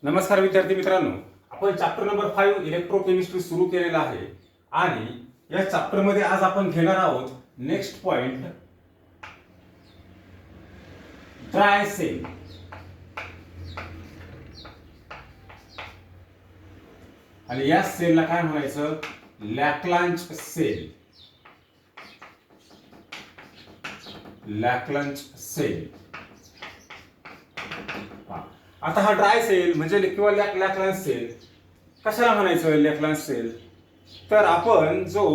नमस्कार विद्यार्थी मित्रांनो, आपण चॅप्टर नंबर 5 इलेक्ट्रोकेमिस्ट्री सुरू केलेला आहे आणि या चॅप्टर मध्ये आज आपण घेणार आहोत नेक्स्ट पॉइंट ड्राय सेल. आणि या सेलला काय म्हणायचं? लॅक्लांज सेल. लॅक्लांज सेल. आता हा ड्राय सेल म्हणजे किंवा लॅक्लांज सेल कशाला म्हणायचं? लॅक्लांज सेल तर आपण जो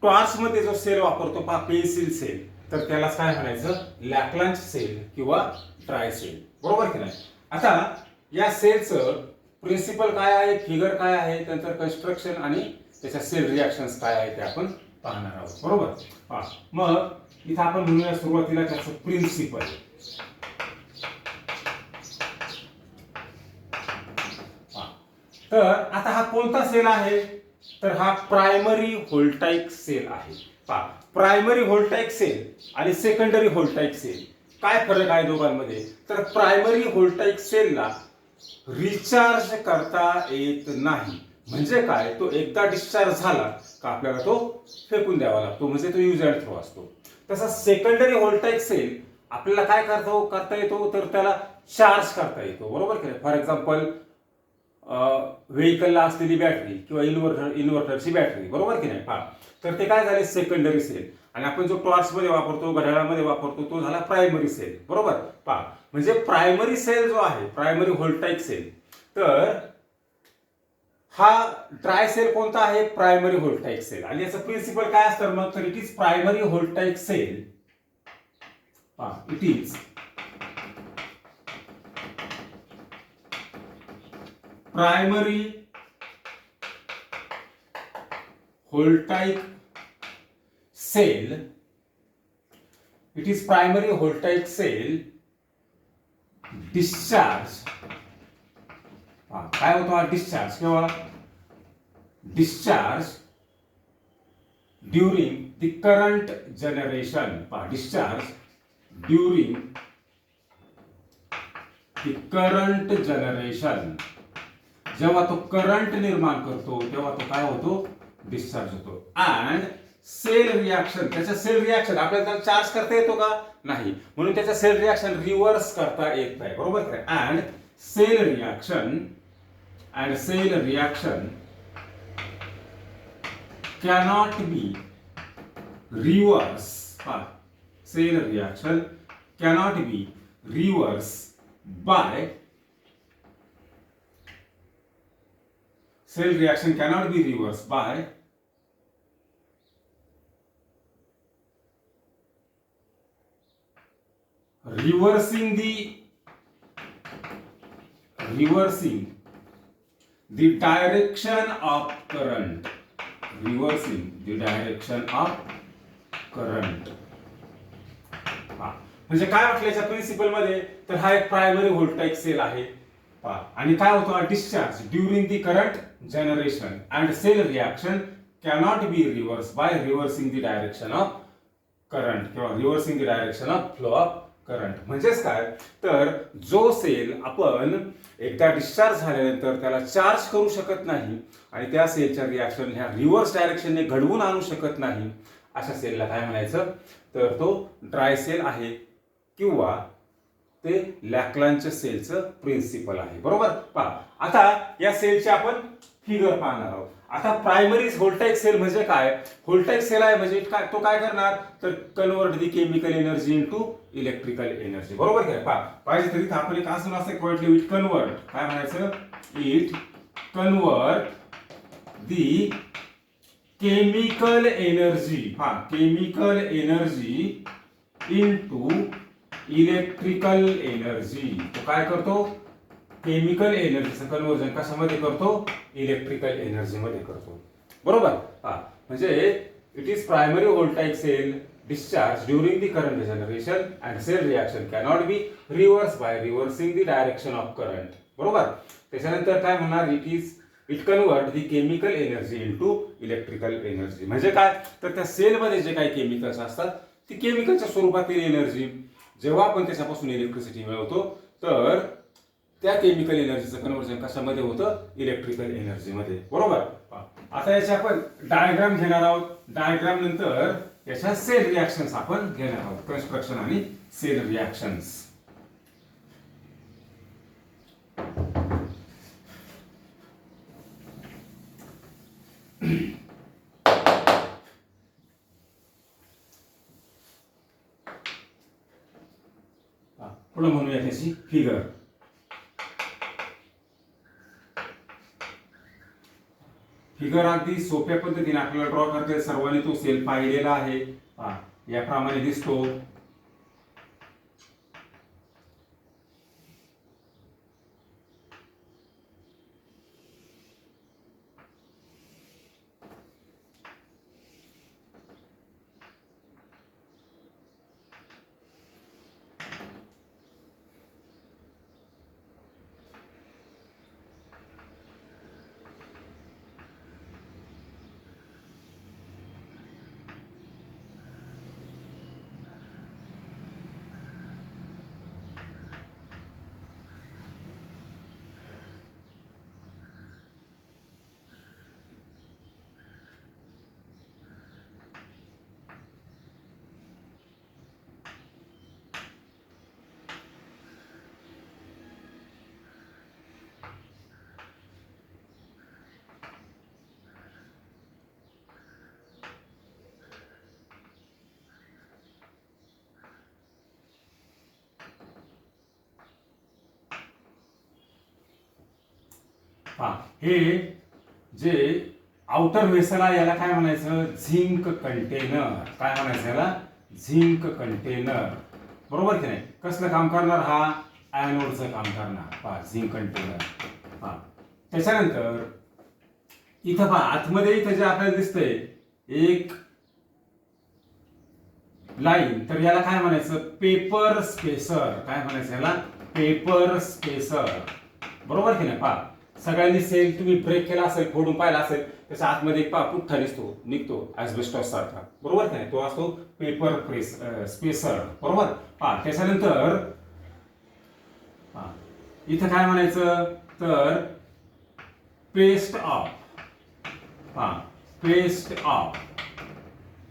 टॉर्च मध्ये जो सेल वापरतो पहा, पेन्सिल सेल, तर त्याला काय म्हणायचं? लॅक्लांज सेल किंवा ड्राय सेल. बरोबर की नाही? आता या सेलचं प्रिन्सिपल काय आहे, फिगर काय आहे, त्यानंतर कन्स्ट्रक्शन आणि त्याच्या सेल रिॲक्शन्स काय आहे ते आपण पाहणार आहोत. बरोबर. मग इथं आपण म्हणूया सुरुवातीला त्याचं प्रिन्सिपल. तर आता हा कोणता सेल आहे? तर हा प्रायमरी व्होल्टाइक सेल आहे. पहा, प्रायमरी व्होल्टाइक सेल आणि सेकंडरी व्होल्टाइक सेल काय फरक आहे दोघांमध्ये? तर प्रायमरी व्होल्टाइक सेलला रिचार्ज करता येत नाही. म्हणजे काय? तो एकदा डिस्चार्ज झाला का आपल्याला तो फेकून द्यावा लागतो, म्हणजे तो यूज अँड थ्रो असतो. तसा सेकंडरी व्होल्टाइक सेल आपल्याला काय करता येतो? तर त्याला चार्ज करता येतो. बरोबर की नाही? फॉर एक्झाम्पल व्हेकलला असलेली बॅटरी किंवा इन्व्हर्टरची बॅटरी. बरोबर की नाही? पहा, तर ते काय झाले? Secondary cell. आणि आपण जो टॉर्च मध्ये वापरतो, घड्याळामध्ये वापरतो, तो झाला प्रायमरी सेल. बरोबर. पहा, म्हणजे प्रायमरी सेल जो आहे, प्रायमरी व्होल्टाइक सेल, तर हा ड्राय सेल कोणता आहे? Primary voltaic cell. आणि याचं प्रिन्सिपल काय असतं मग? तर it is primary voltaic cell. It is primary voltaic cell. It is primary voltaic cell discharge. काय होतो हा डिस्चार्ज? किंवा discharge during the current generation. Discharge during the current generation. जेव्हा तो करंट निर्माण करतो तेव्हा तो काय होतो? डिस्चार्ज होतो. अँड सेल रिॲक्शन, त्याच्या सेल रिॲक्शन आपल्याला त्याला चार्ज करता येतो का? नाही. म्हणून त्याच्या सेल रिॲक्शन रिव्हर्स करता येत नाही. बरोबर काय? And cell reaction cannot be reverse. Cell reaction cannot be reverse by cell reaction cannot be reversed by reversing the direction of current. Reversing the direction of current. म्हणजे काय म्हटलं याच्या principal मध्ये? तर हा एक प्रायमरी व्होल्टाइक सेल आहे. आणि काय होतो? Discharge during the current generation and cell reaction cannot be reverse by reversing the direction of current किंवा reversing the direction of flow of current. म्हणजेच काय? तर जो सेल आपण एकदा डिस्चार्ज झाल्यानंतर त्याला चार्ज करू शकत नाही आणि त्या सेलच्या रिॲक्शन ह्या रिव्हर्स डायरेक्शनने घडवून आणू शकत नाही, अशा सेलला काय म्हणायचं? तर तो ड्राय सेल आहे किंवा ते लॅक्लांज सेलचं प्रिन्सिपल आहे. बरोबर. पहा, आता या सेलचे आपण फिगर पाहणार आहोत. आता प्रायमरी व्होल्टाइक सेल म्हणजे काय? व्होल्टाइक सेल आहे म्हणजे काय? तो काय करणार? तर convert the chemical energy into electrical energy. बरोबर काय? पहा, पाहिजे तरी आपण एक असं पॉइंट लिहू, इट कन्वर्ट. काय म्हणायचं? It convert the chemical energy. Chemical energy into electrical energy. तो काय करतो? केमिकल एनर्जीचं कन्वर्जन कशामध्ये करतो? इलेक्ट्रिकल एनर्जी मध्ये करतो. बरोबर. म्हणजे it is primary voltaic cell discharge during the current generation and cell reaction cannot be reverse by reversing the direction of current. बरोबर. त्याच्यानंतर काय म्हणणार? It convert the chemical energy into electrical energy. म्हणजे काय? तर त्या सेलमध्ये जे काही केमिकल्स असतात ती केमिकलच्या स्वरूपातील एनर्जी जेव्हा आपण त्याच्यापासून इलेक्ट्रिसिटी मिळवतो तर त्या केमिकल एनर्जीचं कन्व्हर्जन कशामध्ये होतं, इलेक्ट्रिकल एनर्जीमध्ये. बरोबर. आता याचे आपण डायग्राम घेणार आहोत. डायग्राम नंतर याच्या सेल रिॲक्शन्स आपण घेणार आहोत, कन्स्ट्रक्शन आणि सेल रिॲक्शन्स. पुढे म्हणूया त्याची फिगर. फिगर अगदी सोप्या पद्धतीने आपल्याला ड्रॉ करता येईल. सर्वांनी तो सेल पाहिलेला आहे. याप्रमाणे दिसतो. हे जे आउटर व्हेसल आहे याला काय म्हणायचं, झिंक कंटेनर. काय म्हणायचं याला, झिंक कंटेनर. बरोबर की नाही. कसलं काम करणार, हा ॲनोडचं काम करणार. Zinc container. त्याच्यानंतर इथं आतमध्ये इथं जे आपल्याला दिसतंय एक लाईन, तर याला काय म्हणायचं, पेपर स्पेसर. काय म्हणायचं याला, पेपर स्पेसर. बरोबर की नाही. सगळ्यांनी सेल तुम्ही ब्रेक केला असेल, फोडून पाहिला असेल, त्याच्या आतमध्ये एक पुठ्ठा निघतो ॲस्बेस्टॉस सारखा. बरोबर की नाही. तो असतो पेपर स्पेसर. बरोबर. त्याच्यानंतर इथं काय म्हणायचं, तर paste of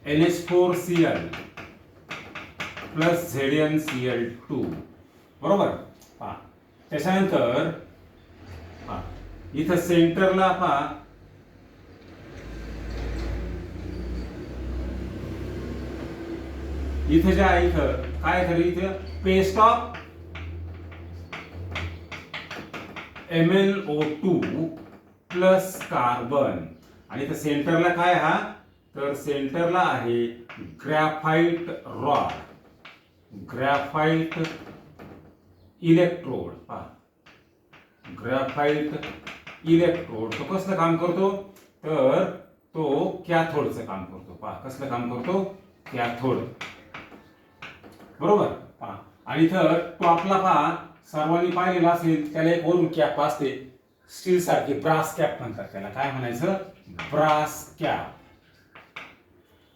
NH4Cl plus ZnCl2. बरोबर. त्याच्यानंतर इथं सेंटरला इथं जे आहे इथं काय तरी इथं paste of MnO2 plus carbon. आणि इथं सेंटरला काय, हा तर सेंटरला आहे graphite rod, graphite electrode. Graphite electrode तो कसलं काम करतो, तर तो कॅथोडचं काम करतो. कसलं काम करतो, कॅथोड. बरोबर. आणि इथं टॉपला सर्वांनी पाहिलेला असेल, त्याला एक वरून कॅप असते स्टील सारखी, ब्रास कॅप म्हणतात त्याला. काय म्हणायचं, ब्रास कॅप.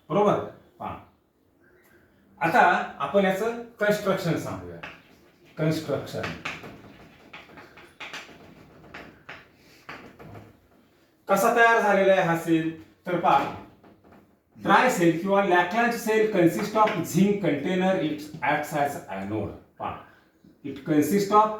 बरोबर. आता आपण याचं कन्स्ट्रक्शन सांगूया. कन्स्ट्रक्शन कसा तयार झालेला आहे हा सेल, तर ड्राय सेल किंवा Leclanche cell consist of zinc container. It acts as anode. It consist of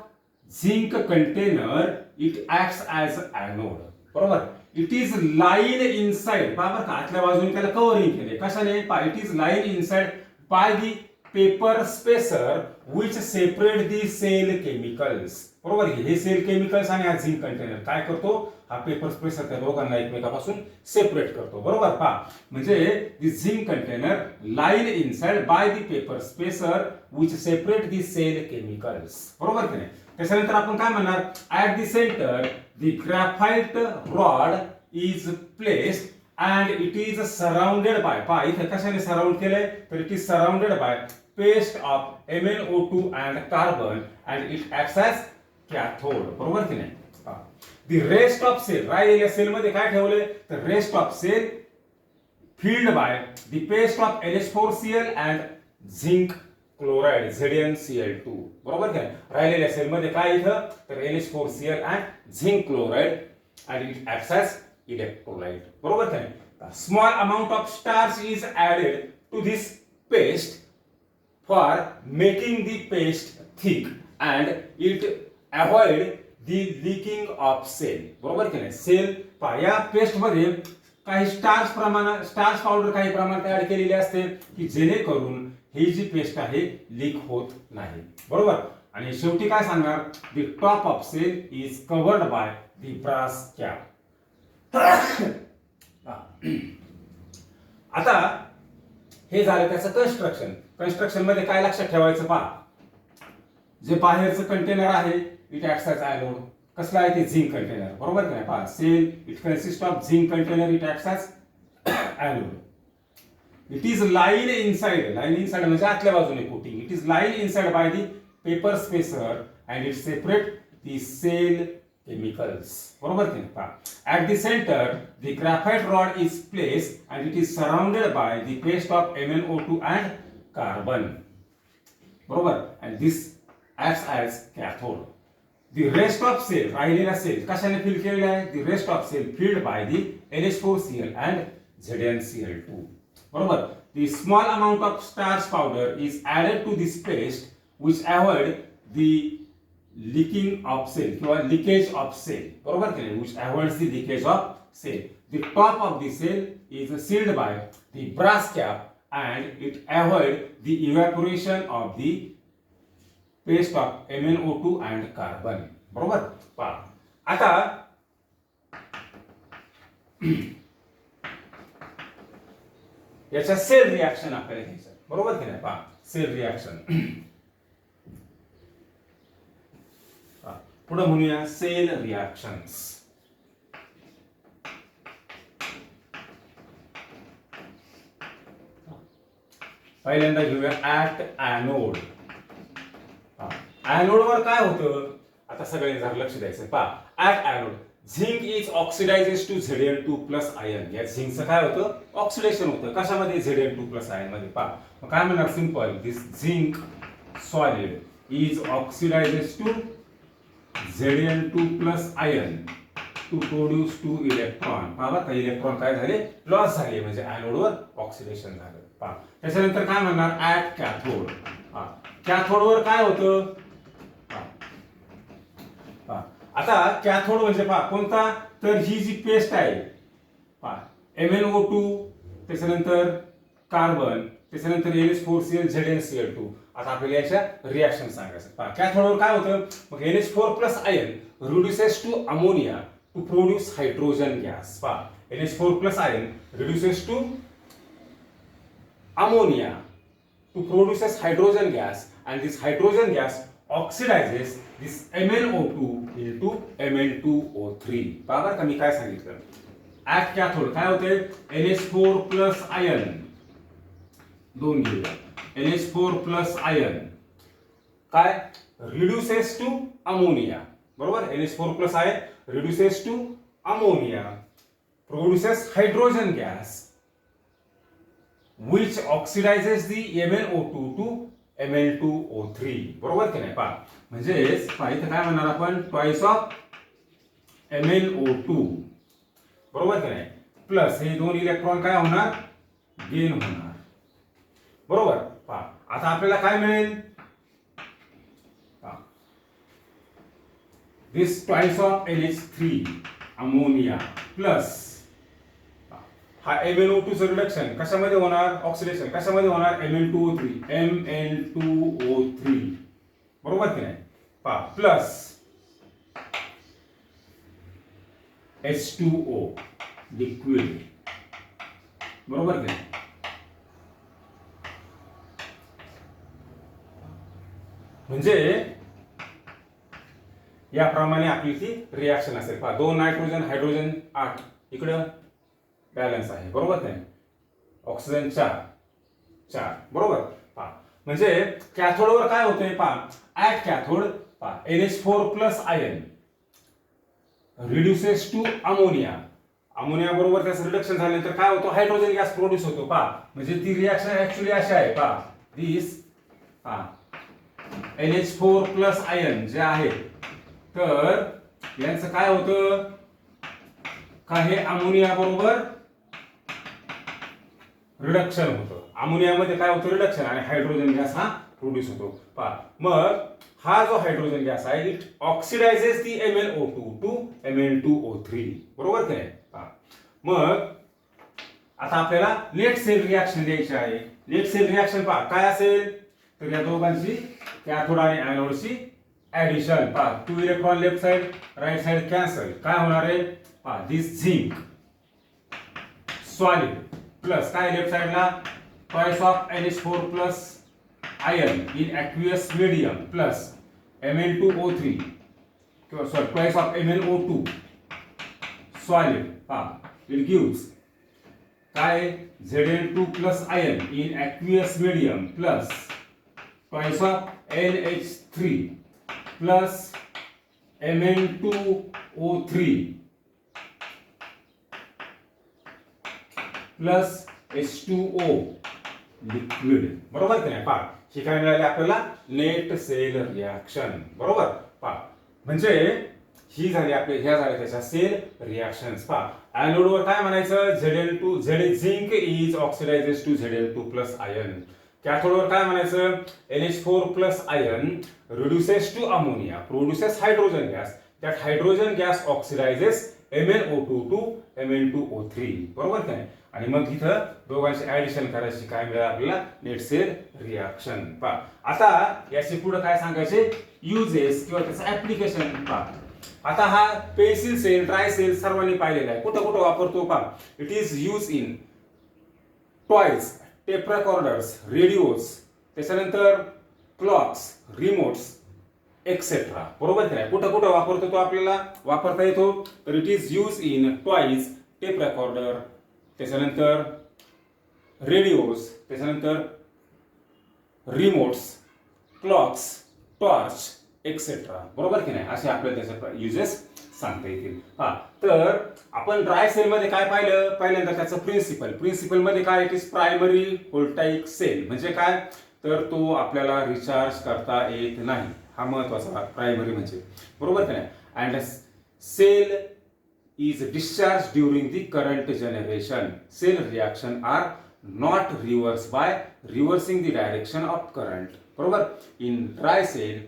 zinc container. It acts as anode. बरोबर. It is line inside. बरं का, आतल्या बाजूने त्याला कव्हरिंग केले. कशाने, it is line inside by the paper spacer which separate the cell chemicals. बरोबर. हे सेल केमिकल्स आणि हा झिंक कंटेनर काय करतो, हा पेपर स्पेसर त्या दोघांना एकमेकापासून सेपरेट करतो. बरोबर. म्हणजे the zinc container line inside by the paper spacer which separate the cell chemicals. बरोबर की नाही. त्याच्यानंतर आपण काय म्हणणार, at the centre the graphite rod is placed and it is surrounded by. इथे कशाने सराउंड केलंय, तर it is surrounded by paste of MnO2 and carbon and it acts as cathode. बरोबर की नाही. the rest of cell, राहिलेल्या sale मध्ये काय ठेवलंय, तर rest of cell filled by the paste of NH4Cl and zinc chloride ZnCl2 बरोबर की नाही. राहिलेल्या सेल मध्ये काय इथं तर NH4Cl and zinc chloride and it acts as electrolyte बरोबर की नाही. Small amount of starch is added to this paste for making the paste thick and it avoid the leaking of cell बरोबर की नाही. सेल पहा या paste मध्ये काही स्टार्च पावडर काही प्रमाणात ऍड केलेली असते की जेणेकरून ही जी पेस्ट आहे लीक होत नाही बरोबर. आणि शेवटी काय सांगणार the top of cell is covered by the brass cap. आता हे झालं त्याचं कन्स्ट्रक्शन मध्ये काय लक्षात ठेवायचं पहा. जे बाहेरचं कंटेनर आहे इट ऍक्ट्स ॲज एनोड. कसला आहे ते झिंक कंटेनर बरोबर की नाही. पहा cell it consist of zinc container it acts as anode. It is line inside म्हणजे आतल्या बाजूने coating. It is line inside by the paper spacer and it separate the cell chemicals बरोबर की नाही. पहा at the centre the graphite rod is placed and it is surrounded by the paste of MnO2 and carbon बरोबर. And this acts as cathode. The rest of cell राहिलेला sale कशाने fill केलेला आहे. The rest of cell filled by the NH4Cl and ZnCl2 बरोबर. The small amount of starch powder is added to this paste which avoid the leaking of cell किंवा leakage of cell बरोबर की नाही. which avoids the leakage of cell. The top of the cell is sealed by the brass cap and it avoid the evaporation of the paste of MnO2 and carbon बरोबर. पहा आता याच्या sale reaction आपल्याला घ्यायचं बरोबर की नाही. पहा सेल रिॲक्शन पुढे म्हणूया सेल रिॲक्शन्स. पहिल्यांदा घेऊया ऍट एनोड. एनोड वर काय होतं आता सगळ्यांनी जरा लक्ष द्यायचं. पहा at anode zinc is oxidises to Zn2 plus ion. या झिंकचं काय होतं ऑक्सिडेशन होतं कशामध्ये Zn2 प्लस आयन मध्ये. पहा काय म्हणणार simple this zinc solid is oxidises to Zn2 plus ion to produce 2 electron. पहा का इलेक्ट्रॉन काय झाले लॉस झाले म्हणजे एनोड वर ऑक्सिडेशन झालं. पहा त्याच्यानंतर काय म्हणणार ऍट कॅथोड. कॅथोड वर काय होतं आता कॅथोड म्हणजे पहा कोणता तर ही जी पेस्ट आहे पहा MnO2 त्याच्यानंतर कार्बन त्याच्यानंतर NH4Cl ZnCl2. आता आपल्याला याच्या रिॲक्शन सांगायचं. पहा कॅथोडवर काय होतं मग NH4 plus ion reduces to ammonia to produce hydrogen gas. पहा NH4 plus ion reduces to ammonia to produces hydrogen gas and this hydrogen gas oxidizes this MnO2 into Mn2O3. बरोबर का मी काय सांगितलं ऍट कॅथोड काय होते NH4 plus ion दोन घेऊया NH4 plus ion काय रिड्युसेस टू अमोनिया बरोबर. NH4 plus ion reduces to ammonia produces hydrogen gas which oxidizes the MnO2 to Mn2O3 बरोबर की नाही. पहा म्हणजे इथं काय म्हणणार आपण ट्वाइस ऑफ MnO2 बरोबर की नाही प्लस हे दोन इलेक्ट्रॉन काय होणार गेन होणार बरोबर. पहा आता आपल्याला काय मिळेल this twice of NH3 ammonia plus हा MnO2 चं रिडक्शन कशामध्ये होणार ऑक्सिडेशन कशामध्ये होणार Mn2O3 बरोबर की नाही. पहा प्लस H2O लिक्विड बरोबर की नाही. म्हणजे याप्रमाणे आपली ती रिॲक्शन असेल. पहा 2 नायट्रोजन हायड्रोजन 8 इकडं बॅलन्स आहे बरोबर नाही. ऑक्सिजन 4 बरोबर. पहा म्हणजे कॅथोडवर काय होतंय पहा ऍट कॅथोड पहा NH4 plus ion reduces to ammonia. Ammonia बरोबर त्याचं रिडक्शन झाल्यानंतर काय होतं हायड्रोजन गॅस प्रोड्यूस होतो. पहा म्हणजे ती रिॲक्शन ऍक्च्युअली अशी आहे. पहा दिस हा NH4 प्लस आयन जे आहे तर यांचं काय होतं का हे अमोनिया बरोबर रिडक्शन होतं. अमोनियामध्ये काय होतं रिडक्शन आणि हायड्रोजन गॅस हा प्रोड्यूस होतो. पहा मग हा जो हायड्रोजन गॅस आहे it oxidises the MnO2 to Mn2O3 बरोबर की नाही. पहा मग आता आपल्याला नेट सेल रिॲक्शन द्यायची आहे. नेट सेल रिॲक्शन पहा काय असेल तर या दोघांची कॅथोड आणि एनोडची ऍडिशन. पहा 2 electron left side right side cancel. काय होणार आहे पहा दिस झिंक सॉलिड प्लस काय लेफ्ट साइडला twice of NH4 plus ion in aqueous medium plus Mn2O3 किंवा sorry twice of MnO2 solid. हा इट गिव्स काय Zn2 plus ion in aqueous medium plus twice of NH3 plus Mn2O3 plus H2O liquid बरोबर की नाही. पहा ही काय मिळाली आपल्याला नेट सेल रिॲक्शन बरोबर. पहा म्हणजे ही झाली आपली ह्या झाल्या त्याच्या सेल रिॲक्शन्स. पहा एनोडवर काय म्हणायचं Zn2 zinc is oxidises to Zn2 plus ion. कॅथोडवर काय म्हणायचं NH4 plus ion reduces to ammonia produces hydrogen gas. That hydrogen gas oxidises MnO2 to Mn2O3 बरोबर काय. आणि मग इथं दोघांची ऍडिशन करायची काय मिळालं आपल्याला नेट सेल रिॲक्शन. पहा आता याची पुढे काय सांगायचे युजेस किंवा त्याचं ऍप्लिकेशन. पहा आता हा पेन्सिल सेल ड्राय सेल सर्वांनी पाहिलेला आहे. कुठं कुठं वापरतो पहा it is use in toys tape recorders radios त्याच्यानंतर क्लॉक्स रिमोट्स एक्सेट्रा बरोबर काय. कुठं कुठं वापरतो तो आपल्याला वापरता येतो तर it is use in toys tape recorder त्याच्यानंतर रेडिओज त्याच्यानंतर रिमोट्स क्लॉक्स टॉर्च एक्सेट्रा बरोबर की नाही. असे आपल्याला त्याचे युजेस सांगता येतील. हा तर आपण ड्राय सेल मध्ये काय पाहिलं पहिल्यांदा त्याचं प्रिन्सिपल मध्ये काय इट इज प्रायमरी व्होल्टाईक सेल म्हणजे काय तर तो आपल्याला रिचार्ज करता येत नाही. हा महत्वाचा प्रायमरी म्हणजे बरोबर की नाही. And cell is discharged during the current generation. Cell reaction are not reversed by reversing the direction of current. बरोबर. In dry cell,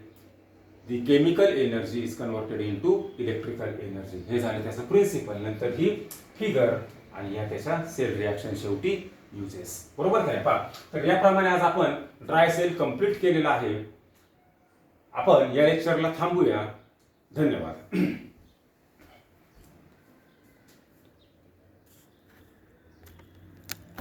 the chemical energy is converted into electrical energy. हे झालं त्याचं principal. नंतर ही figure आणि या त्याच्या sale reaction शेवटी uses बरोबर काय. पहा तर याप्रमाणे आज आपण ड्राय सेल कंप्लीट केलेला आहे. आपण या लेक्चरला थांबूया. धन्यवाद.